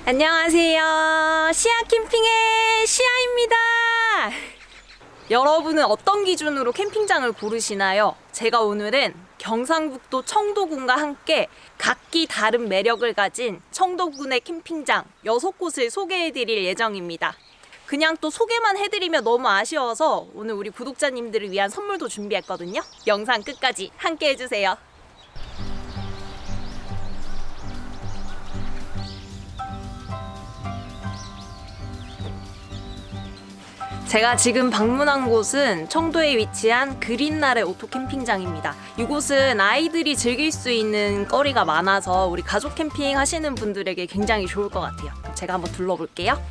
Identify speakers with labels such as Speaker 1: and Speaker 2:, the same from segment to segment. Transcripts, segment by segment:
Speaker 1: 안녕하세요. 시아 캠핑의 시아입니다. 여러분은 어떤 기준으로 캠핑장을 고르시나요? 제가 오늘은 경상북도 청도군과 함께 각기 다른 매력을 가진 청도군의 캠핑장 6곳을 소개해드릴 예정입니다. 그냥 또 소개만 해드리면 너무 아쉬워서 오늘 우리 구독자님들을 위한 선물도 준비했거든요. 영상 끝까지 함께 해주세요. 제가 지금 방문한 곳은 청도에 위치한 그린나래 오토캠핑장입니다. 이곳은 아이들이 즐길 수 있는 거리가 많아서 우리 가족 캠핑 하시는 분들에게 굉장히 좋을 것 같아요. 제가 한번 둘러볼게요.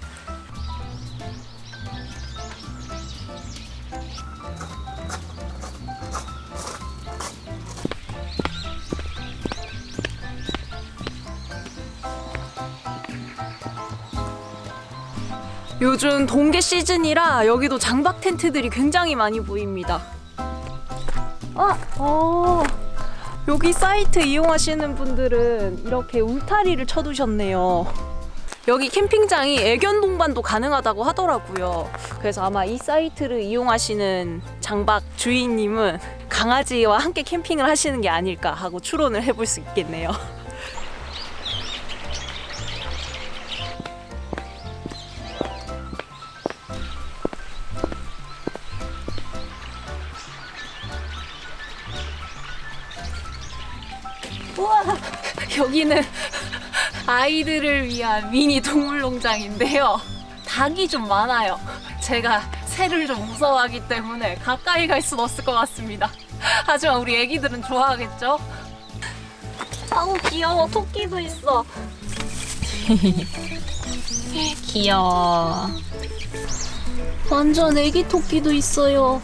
Speaker 1: 요즘 동계 시즌이라 여기도 장박 텐트들이 굉장히 많이 보입니다. 여기 사이트 이용하시는 분들은 이렇게 울타리를 쳐두셨네요. 여기 캠핑장이 애견 동반도 가능하다고 하더라고요. 그래서 아마 이 사이트를 이용하시는 장박 주인님은 강아지와 함께 캠핑을 하시는 게 아닐까 하고 추론을 해볼 수 있겠네요. 우와, 여기는 아이들을 위한 미니 동물농장인데요. 닭이 좀 많아요. 제가 새를 좀 무서워하기 때문에 가까이 갈 순 없을 것 같습니다. 하지만 우리 애기들은 좋아하겠죠? 아우 귀여워. 토끼도 있어. 귀여워. 완전 애기 토끼도 있어요.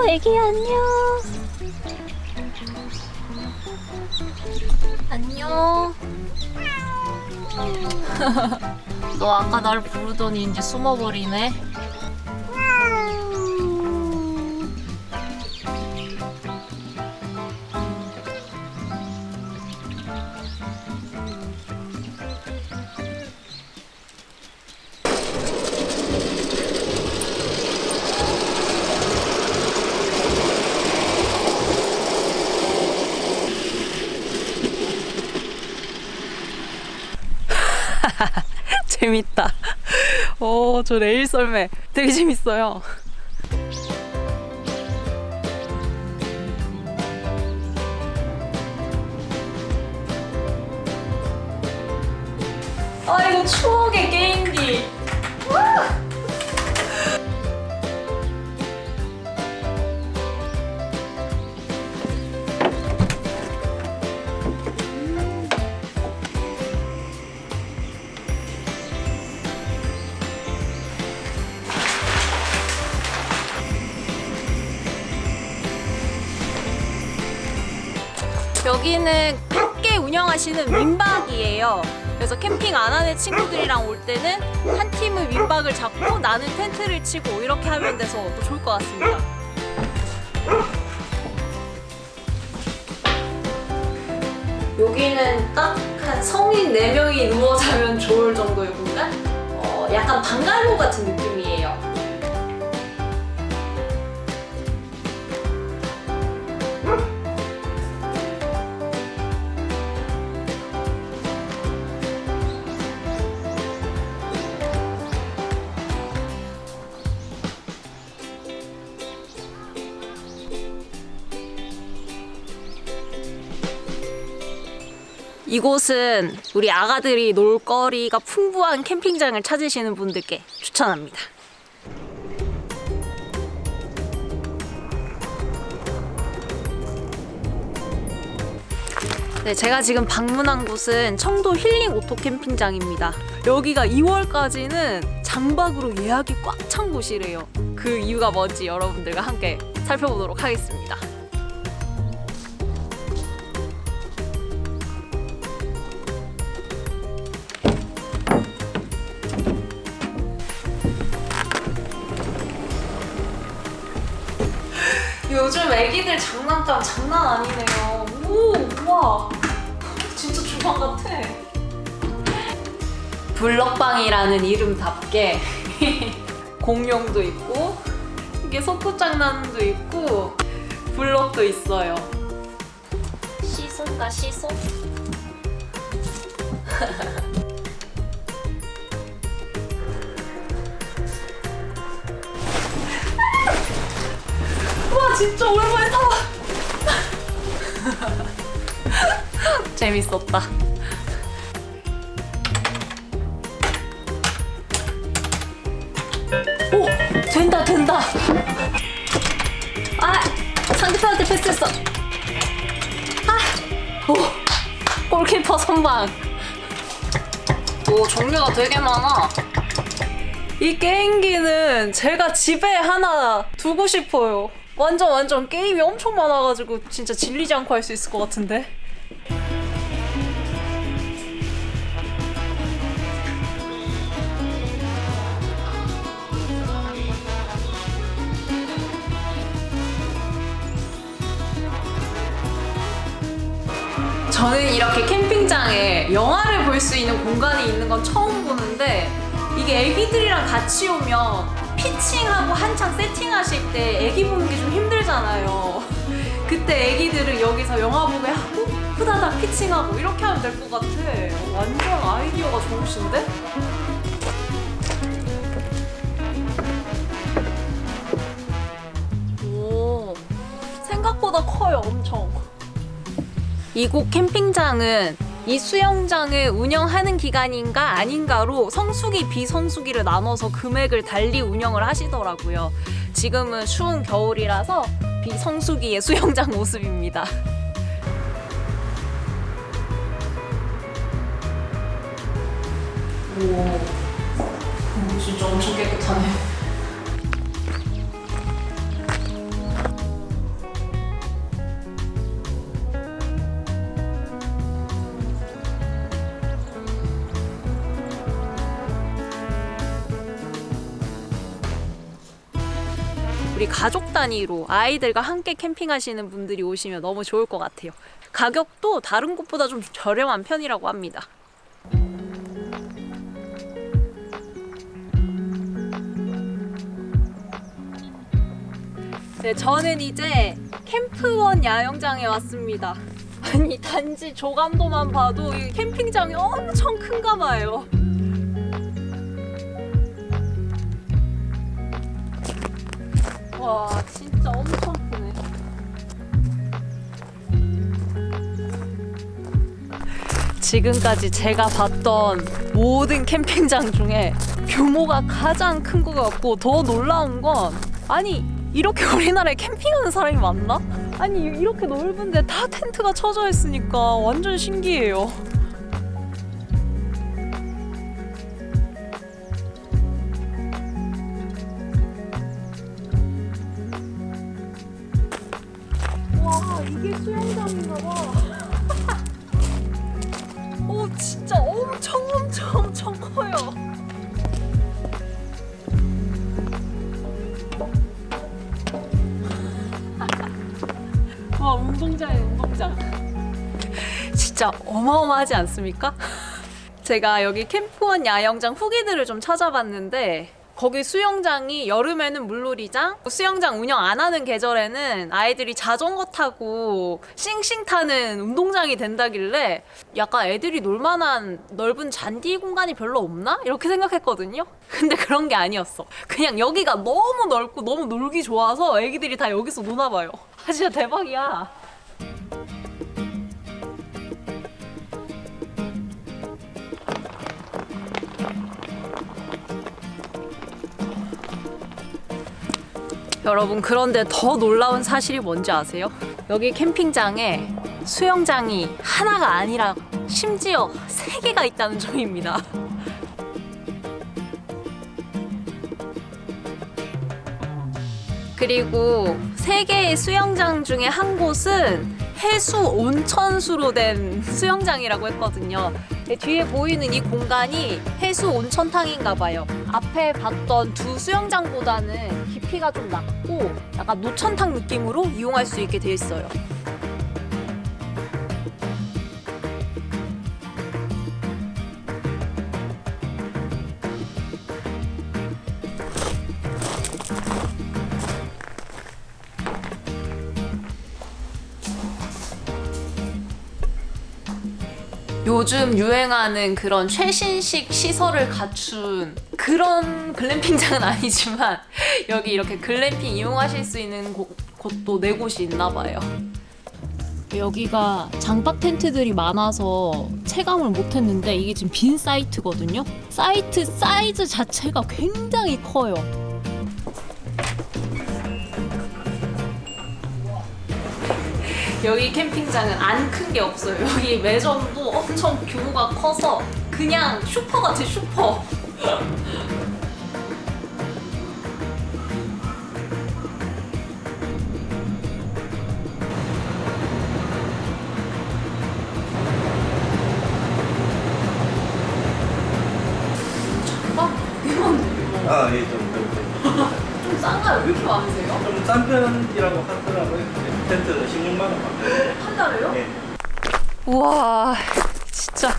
Speaker 1: 애기 안녕. 안녕. 너 아까 날 부르더니 이제 숨어버리네. 재밌다. 저 레일 썰매 되게 재밌어요. 이거 추억의 게임기. 여기는 함께 운영하시는 민박이에요. 그래서 캠핑 안 하는 친구들이랑 올 때는 한 팀은 민박을 잡고 나는 텐트를 치고 이렇게 하면 돼서 또 좋을 것 같습니다. 여기는 딱 한 성인 4명이 누워 자면 좋을 정도의 공간? 약간 방갈로 같은 느낌이에요. 이곳은 우리 아가들이 놀거리가 풍부한 캠핑장을 찾으시는 분들께 추천합니다. 네, 제가 지금 방문한 곳은 청도 힐링 오토 캠핑장입니다. 여기가 2월까지는 장박으로 예약이 꽉 찬 곳이래요. 그 이유가 뭔지 여러분들과 함께 살펴보도록 하겠습니다. 요즘 애기들 장난감 장난 아니네요. 오, 우와. 진짜 주방 같아. 블럭방이라는 이름답게 공룡도 있고 이게 소꿉장난도 있고 블럭도 있어요. 씻을까 씻어? 와 진짜 오랜만에 타봐. 재밌었다. 오! 된다! 아! 상대편한테 패스했어. 아! 오! 골키퍼 선방. 오, 종류가 되게 많아. 이 게임기는 제가 집에 하나 두고 싶어요. 완전 게임이 엄청 많아가지고 진짜 질리지 않고 할 수 있을 것 같은데. 저는 이렇게 캠핑장에 영화를 볼 수 있는 공간이 있는 건 처음 보는데 이게 애기들이랑 같이 오면 피칭하고 한창 세팅하실 때 애기 보는 게 좀 힘들잖아요. 그때 애기들은 여기서 영화 보게 하고 후다닥 피칭하고 이렇게 하면 될 것 같아. 완전 아이디어가 좋으신데? 오, 생각보다 커요, 엄청. 이곳 캠핑장은 이 수영장을 운영하는 기간인가 아닌가로 성수기, 비성수기를 나눠서 금액을 달리 운영을 하시더라고요. 지금은 추운 겨울이라서 비성수기의 수영장 모습입니다. 오, 진짜 엄청 깨끗하네. 우리 가족 단위로 아이들과 함께 캠핑하시는 분들이 오시면 너무 좋을 것 같아요. 가격도 다른 곳보다 좀 저렴한 편이라고 합니다. 네, 저는 이제 캠프원 야영장에 왔습니다. 아니, 단지 조감도만 봐도 이 캠핑장이 엄청 큰가 봐요. 와, 진짜 엄청 크네. 지금까지 제가 봤던 모든 캠핑장 중에 규모가 가장 큰 것 같고, 더 놀라운 건 아니 이렇게 우리나라에 캠핑하는 사람이 많나? 아니 이렇게 넓은데 다 텐트가 쳐져 있으니까 완전 신기해요. 와, 이게 수영장인가 봐. 오, 진짜 엄청 커요. 와, 운동장이에요, 운동장. 진짜 어마어마하지 않습니까? 제가 여기 캠프원 야영장 후기들을 좀 찾아봤는데 거기 수영장이 여름에는 물놀이장, 수영장 운영 안 하는 계절에는 아이들이 자전거 타고 싱싱 타는 운동장이 된다길래 약간 애들이 놀만한 넓은 잔디 공간이 별로 없나? 이렇게 생각했거든요. 근데 그런 게 아니었어. 그냥 여기가 너무 넓고 너무 놀기 좋아서 애기들이 다 여기서 노나 봐요. 아, 진짜 대박이야. 여러분, 그런데 더 놀라운 사실이 뭔지 아세요? 여기 캠핑장에 수영장이 하나가 아니라 심지어 3개가 있다는 점입니다. 그리고 3개의 수영장 중에 한 곳은 해수 온천수로 된 수영장이라고 했거든요. 뒤에 보이는 이 공간이 해수 온천탕인가 봐요. 앞에 봤던 두 수영장보다는 깊이가 좀 낮고 약간 노천탕 느낌으로 이용할 수 있게 되어 있어요. 요즘 유행하는 그런 최신식 시설을 갖춘 그런 글램핑장은 아니지만 여기 이렇게 글램핑 이용하실 수 있는 곳도 네 곳이 있나 봐요. 여기가 장박 텐트들이 많아서 체감을 못했는데 이게 지금 빈 사이트거든요. 사이트 사이즈 자체가 굉장히 커요. 여기 캠핑장은 안 큰 게 없어요. 여기 매점도 엄청 규모가 커서 그냥 슈퍼 같아, 슈퍼. 장박 이건
Speaker 2: 아, 예, 좀
Speaker 1: 좀 싼가요? 왜 이렇게 많으세요?
Speaker 2: 싼 편이라고 하더라고요. 텐트 16만 원 받거든요.
Speaker 1: 한 달에요?
Speaker 2: 네.
Speaker 1: 우와, 진짜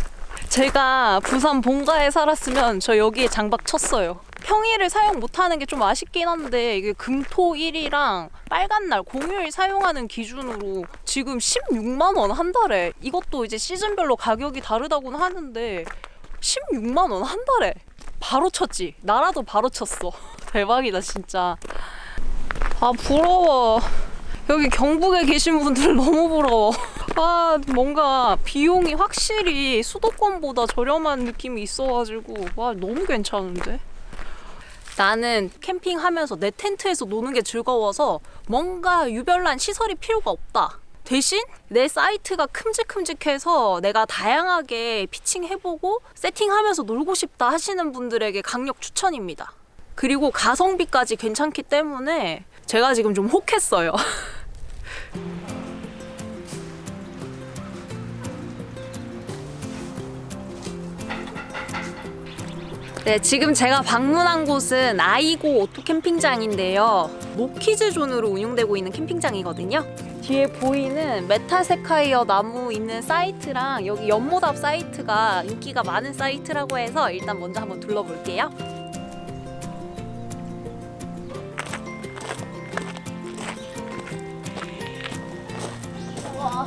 Speaker 1: 제가 부산 본가에 살았으면 저 여기에 장박 쳤어요. 평일을 사용 못하는 게 좀 아쉽긴 한데 이게 금토일이랑 빨간 날 공휴일 사용하는 기준으로 지금 16만 원 한 달에. 이것도 이제 시즌별로 가격이 다르다고는 하는데 16만 원 한 달에 바로 쳤지. 나라도 바로 쳤어. 대박이다 진짜. 아 부러워. 여기 경북에 계신 분들 너무 부러워. 아 뭔가 비용이 확실히 수도권보다 저렴한 느낌이 있어가지고 와 너무 괜찮은데? 나는 캠핑하면서 내 텐트에서 노는 게 즐거워서 뭔가 유별난 시설이 필요가 없다. 대신 내 사이트가 큼직큼직해서 내가 다양하게 피칭해보고 세팅하면서 놀고 싶다 하시는 분들에게 강력 추천입니다. 그리고 가성비까지 괜찮기 때문에 제가 지금 좀 혹했어요. 네, 지금 제가 방문한 곳은 아이고 오토 캠핑장인데요. 노키즈 존으로 운영되고 있는 캠핑장이거든요. 뒤에 보이는 메타세카이어 나무 있는 사이트랑 여기 연못앞 사이트가 인기가 많은 사이트라고 해서 일단 먼저 한번 둘러볼게요. 우와,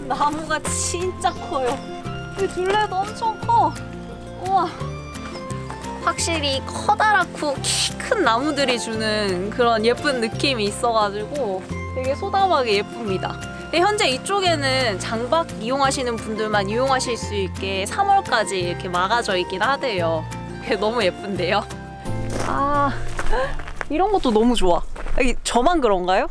Speaker 1: 나무가 진짜 커요. 이 둘레도 엄청 커. 우와. 확실히 커다랗고 키 큰 나무들이 주는 그런 예쁜 느낌이 있어가지고 되게 소담하게 예쁩니다. 현재 이쪽에는 장박 이용하시는 분들만 이용하실 수 있게 3월까지 이렇게 막아져 있긴 하대요. 너무 예쁜데요? 아, 이런 것도 너무 좋아. 저만 그런가요?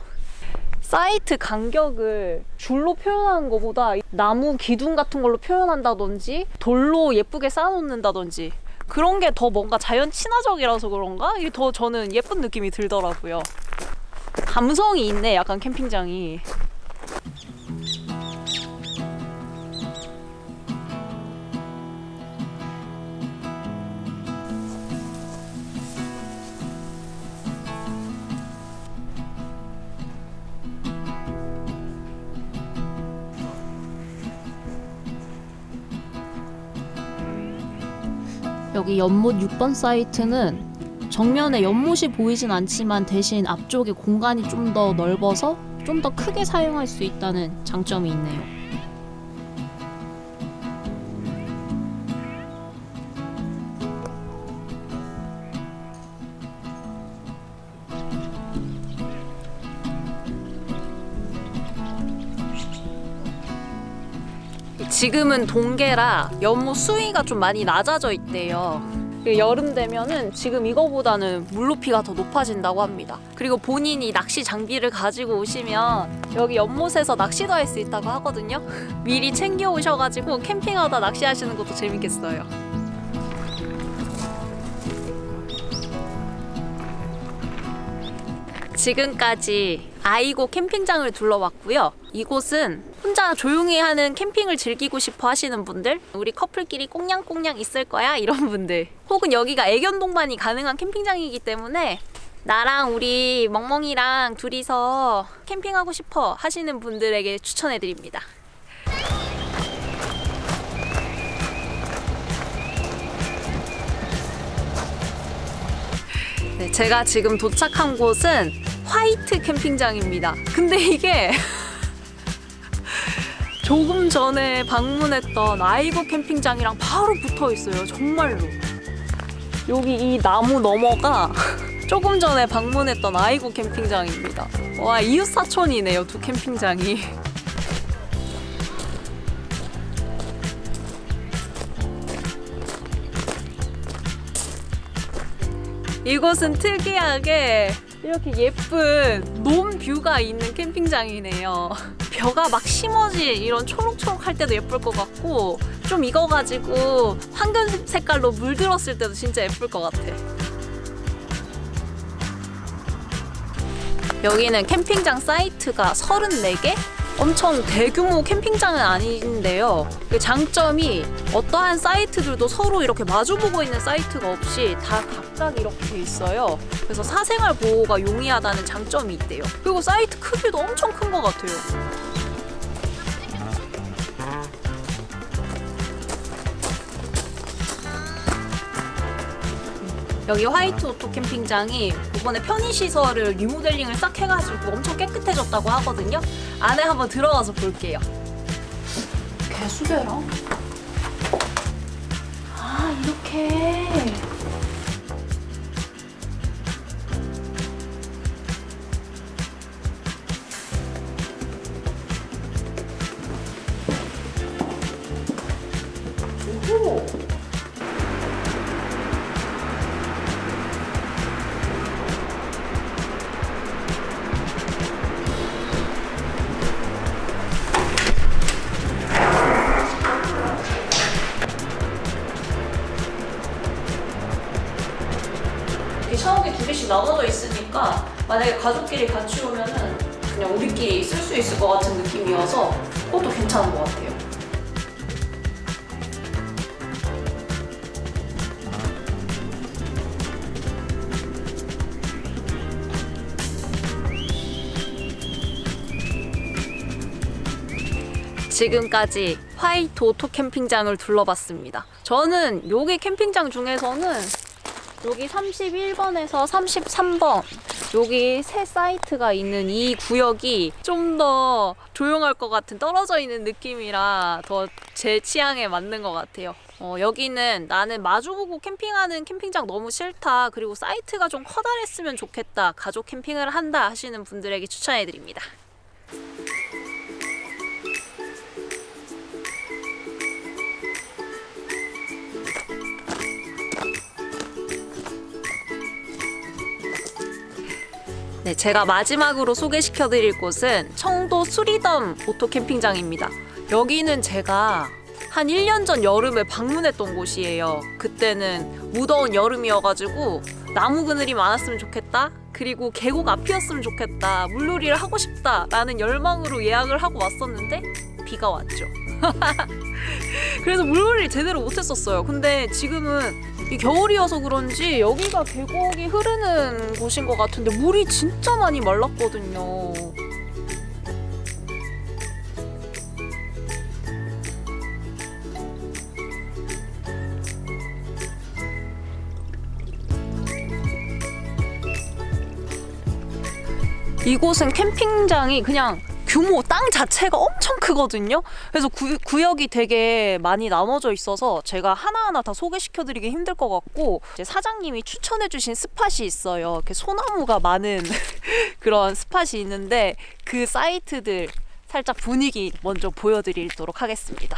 Speaker 1: 사이트 간격을 줄로 표현하는 것보다 나무 기둥 같은 걸로 표현한다든지 돌로 예쁘게 쌓아놓는다든지 그런 게 더 뭔가 자연 친화적이라서 그런가? 이게 더 저는 예쁜 느낌이 들더라고요. 감성이 있네, 약간 캠핑장이. 여기 연못 6번 사이트는 정면에 연못이 보이진 않지만 대신 앞쪽에 공간이 좀 더 넓어서 좀 더 크게 사용할 수 있다는 장점이 있네요. 지금은 동계라 연못 수위가 좀 많이 낮아져 있대요. 여름 되면은 지금 이거보다는 물 높이가 더 높아진다고 합니다. 그리고 본인이 낚시 장비를 가지고 오시면 여기 연못에서 낚시도 할 수 있다고 하거든요. 미리 챙겨 오셔가지고 캠핑하다 낚시하시는 것도 재밌겠어요. 지금까지 아이고 캠핑장을 둘러봤고요. 이곳은 혼자 조용히 하는 캠핑을 즐기고 싶어 하시는 분들, 우리 커플끼리 꽁냥꽁냥 있을 거야 이런 분들, 혹은 여기가 애견 동반이 가능한 캠핑장이기 때문에 나랑 우리 멍멍이랑 둘이서 캠핑하고 싶어 하시는 분들에게 추천해드립니다. 네, 제가 지금 도착한 곳은 화이트 캠핑장입니다. 근데 이게 조금 전에 방문했던 아이고 캠핑장이랑 바로 붙어 있어요. 정말로. 여기 이 나무 너머가 조금 전에 방문했던 아이고 캠핑장입니다. 와, 이웃사촌이네요, 두 캠핑장이. 이곳은 특이하게 이렇게 예쁜 논뷰가 있는 캠핑장이네요. 벼가 막 심어진 이런 초록초록 할 때도 예쁠 것 같고, 좀 익어가지고 황금 색깔로 물들었을 때도 진짜 예쁠 것 같아. 여기는 캠핑장 사이트가 34개? 엄청 대규모 캠핑장은 아닌데요. 그 장점이 어떠한 사이트들도 서로 이렇게 마주보고 있는 사이트가 없이 다 각각 이렇게 돼 있어요. 그래서 사생활 보호가 용이하다는 장점이 있대요. 그리고 사이트 크기도 엄청 큰 것 같아요. 여기 화이트 오토 캠핑장이 이번에 편의시설을 리모델링을 싹 해가지고 엄청 깨끗해졌다고 하거든요. 안에 한번 들어가서 볼게요. 개수대랑? 아, 이렇게. 오호. 샤워기 2개씩 나눠져 있으니까 만약에 가족끼리 같이 오면은 그냥 우리끼리 쓸 수 있을 것 같은 느낌이어서 그것도 괜찮은 것 같아요. 지금까지 화이트 오토 캠핑장을 둘러봤습니다. 저는 여기 캠핑장 중에서는 여기 31번에서 33번 여기 새 사이트가 있는 이 구역이 좀 더 조용할 것 같은 떨어져 있는 느낌이라 더 제 취향에 맞는 것 같아요. 여기는 나는 마주보고 캠핑하는 캠핑장 너무 싫다, 그리고 사이트가 좀 커다랬으면 좋겠다, 가족 캠핑을 한다 하시는 분들에게 추천해드립니다. 네, 제가 마지막으로 소개시켜드릴 곳은 청도 수리덤 오토 캠핑장입니다. 여기는 제가 한 1년 전 여름에 방문했던 곳이에요. 그때는 무더운 여름이어가지고 나무 그늘이 많았으면 좋겠다, 그리고 계곡 앞이었으면 좋겠다, 물놀이를 하고 싶다 라는 열망으로 예약을 하고 왔었는데 비가 왔죠. 그래서 물놀이를 제대로 못했었어요. 근데 지금은 이 겨울이어서 그런지 여기가 계곡이 흐르는 곳인 것 같은데 물이 진짜 많이 말랐거든요. 이곳은 캠핑장이 그냥 규모 땅 자체가 엄청 크거든요. 그래서 구역이 되게 많이 나눠져 있어서 제가 하나하나 다 소개시켜드리기 힘들 것 같고, 이제 사장님이 추천해주신 스팟이 있어요. 이렇게 소나무가 많은 그런 스팟이 있는데 그 사이트들 살짝 분위기 먼저 보여드리도록 하겠습니다.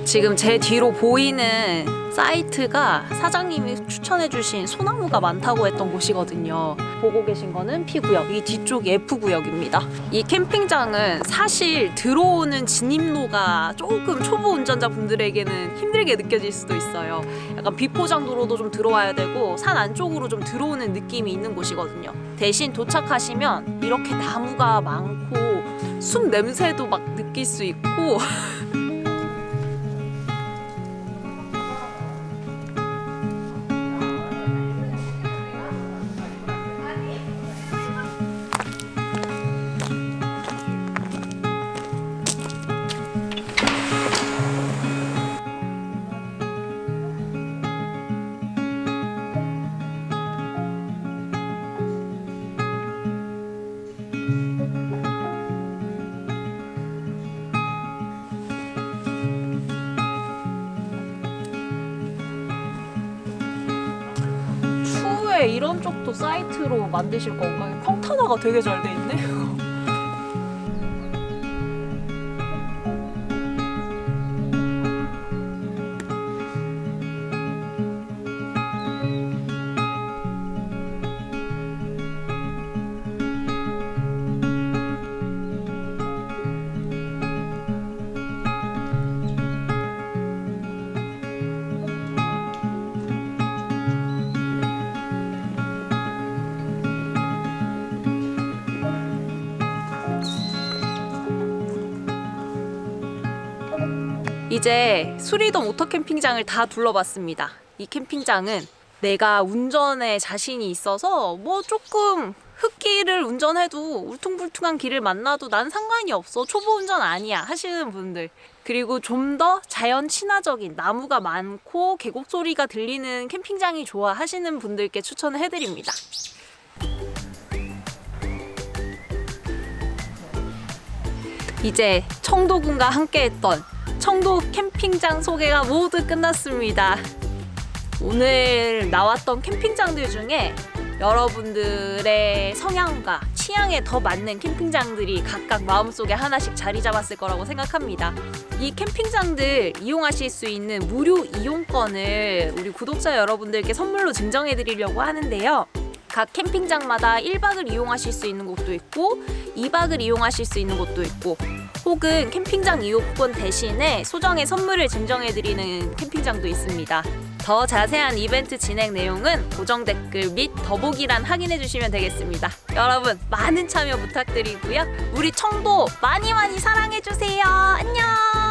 Speaker 1: 지금 제 뒤로 보이는 사이트가 사장님이 추천해주신 소나무가 많다고 했던 곳이거든요. 보고 계신 거는 P구역, 이 뒤쪽이 F구역입니다. 이 캠핑장은 사실 들어오는 진입로가 조금 초보 운전자분들에게는 힘들게 느껴질 수도 있어요. 약간 비포장 도로도 좀 들어와야 되고 산 안쪽으로 좀 들어오는 느낌이 있는 곳이거든요. 대신 도착하시면 이렇게 나무가 많고 숲 냄새도 막 느낄 수 있고 이런 쪽도 사이트로 만드실 건가요? 평탄화가 되게 잘 돼 있네. 이제 수리동 오토 캠핑장을 다 둘러봤습니다. 이 캠핑장은 내가 운전에 자신이 있어서 뭐 조금 흙길을 운전해도 울퉁불퉁한 길을 만나도 난 상관이 없어, 초보 운전 아니야 하시는 분들, 그리고 좀 더 자연 친화적인 나무가 많고 계곡 소리가 들리는 캠핑장이 좋아 하시는 분들께 추천을 해드립니다. 이제 청도군과 함께했던 청도 캠핑장 소개가 모두 끝났습니다. 오늘 나왔던 캠핑장들 중에 여러분들의 성향과 취향에 더 맞는 캠핑장들이 각각 마음속에 하나씩 자리 잡았을 거라고 생각합니다. 이 캠핑장들 이용하실 수 있는 무료 이용권을 우리 구독자 여러분들께 선물로 증정해 드리려고 하는데요. 각 캠핑장마다 1박을 이용하실 수 있는 곳도 있고 2박을 이용하실 수 있는 곳도 있고, 혹은 캠핑장 이용권 대신에 소정의 선물을 증정해드리는 캠핑장도 있습니다. 더 자세한 이벤트 진행 내용은 고정 댓글 및 더보기란 확인해주시면 되겠습니다. 여러분 많은 참여 부탁드리고요. 우리 청도 많이 사랑해주세요. 안녕.